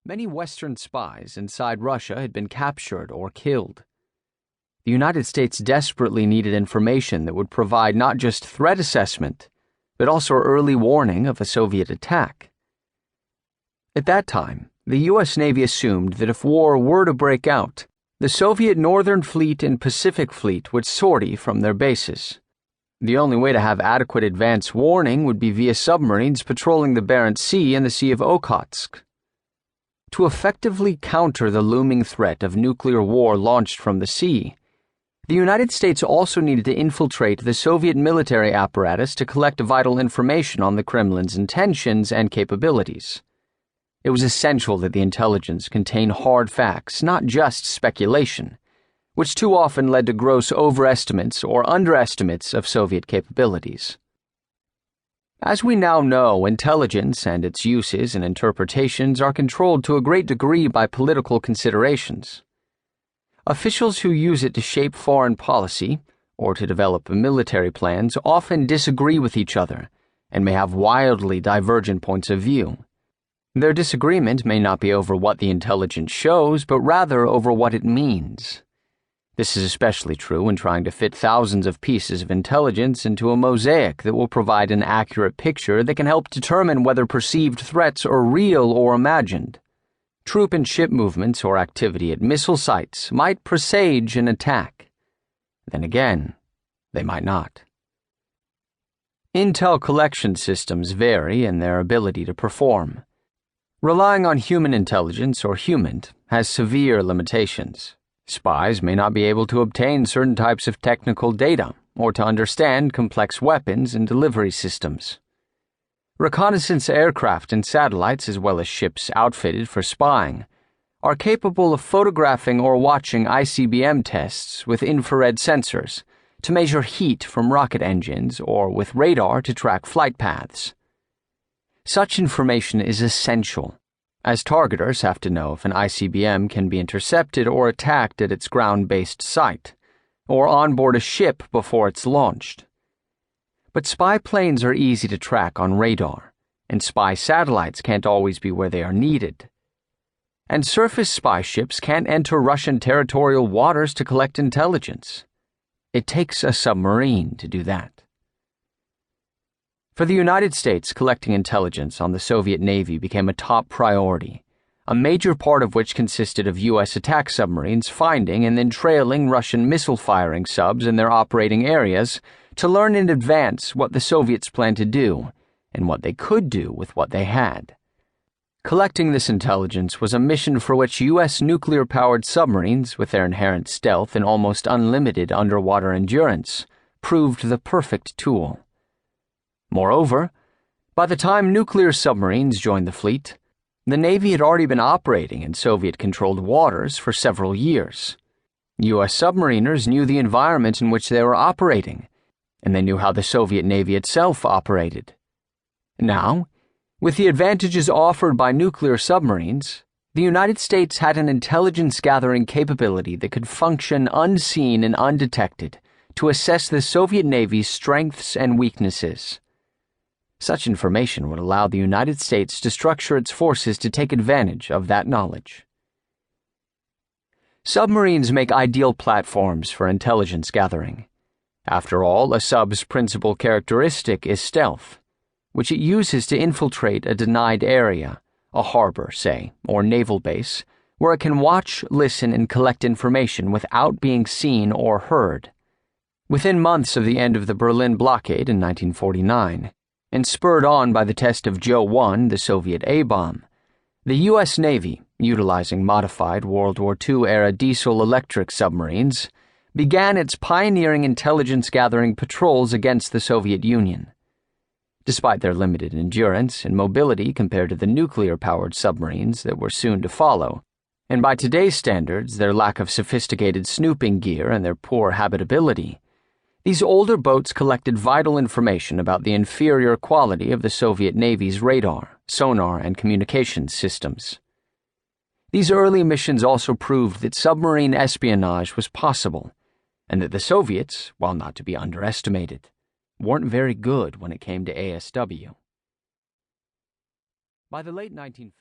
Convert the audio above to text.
Many Western spies inside Russia had been captured or killed. The United States desperately needed information that would provide not just threat assessment, but also early warning of a Soviet attack. At that time, the U.S. Navy assumed that if war were to break out, the Soviet Northern Fleet and Pacific Fleet would sortie from their bases. The only way to have adequate advance warning would be via submarines patrolling the Barents Sea and the Sea of Okhotsk. To effectively counter the looming threat of nuclear war launched from the sea, the United States also needed to infiltrate the Soviet military apparatus to collect vital information on the Kremlin's intentions and capabilities. It was essential that the intelligence contain hard facts, not just speculation, which too often led to gross overestimates or underestimates of Soviet capabilities. As we now know, intelligence and its uses and interpretations are controlled to a great degree by political considerations. Officials who use it to shape foreign policy or to develop military plans often disagree with each other and may have wildly divergent points of view. Their disagreement may not be over what the intelligence shows, but rather over what it means. This is especially true when trying to fit thousands of pieces of intelligence into a mosaic that will provide an accurate picture that can help determine whether perceived threats are real or imagined. Troop and ship movements or activity at missile sites might presage an attack. Then again, they might not. Intel collection systems vary in their ability to perform. Relying on human intelligence or HUMINT has severe limitations. Spies may not be able to obtain certain types of technical data or to understand complex weapons and delivery systems. Reconnaissance aircraft and satellites, as well as ships outfitted for spying, are capable of photographing or watching ICBM tests with infrared sensors to measure heat from rocket engines or with radar to track flight paths. Such information is essential, as targeters have to know if an ICBM can be intercepted or attacked at its ground-based site, or onboard a ship before it's launched. But spy planes are easy to track on radar, and spy satellites can't always be where they are needed. And surface spy ships can't enter Russian territorial waters to collect intelligence. It takes a submarine to do that. For the United States, collecting intelligence on the Soviet Navy became a top priority, a major part of which consisted of U.S. attack submarines finding and then trailing Russian missile-firing subs in their operating areas to learn in advance what the Soviets planned to do and what they could do with what they had. Collecting this intelligence was a mission for which U.S. nuclear-powered submarines, with their inherent stealth and almost unlimited underwater endurance, proved the perfect tool. Moreover, by the time nuclear submarines joined the fleet, the Navy had already been operating in Soviet-controlled waters for several years. U.S. submariners knew the environment in which they were operating, and they knew how the Soviet Navy itself operated. Now, with the advantages offered by nuclear submarines, the United States had an intelligence-gathering capability that could function unseen and undetected to assess the Soviet Navy's strengths and weaknesses. Such information would allow the United States to structure its forces to take advantage of that knowledge. Submarines make ideal platforms for intelligence gathering. After all, a sub's principal characteristic is stealth, which it uses to infiltrate a denied area, a harbor, say, or naval base, where it can watch, listen, and collect information without being seen or heard. Within months of the end of the Berlin blockade in 1949, and spurred on by the test of Joe 1, the Soviet A-bomb, the U.S. Navy, utilizing modified World War II-era diesel-electric submarines, began its pioneering intelligence-gathering patrols against the Soviet Union. Despite their limited endurance and mobility compared to the nuclear-powered submarines that were soon to follow, and by today's standards their lack of sophisticated snooping gear and their poor habitability, these older boats collected vital information about the inferior quality of the Soviet Navy's radar, sonar, and communications systems. These early missions also proved that submarine espionage was possible, and that the Soviets, while not to be underestimated, weren't very good when it came to ASW. By the late 1950s,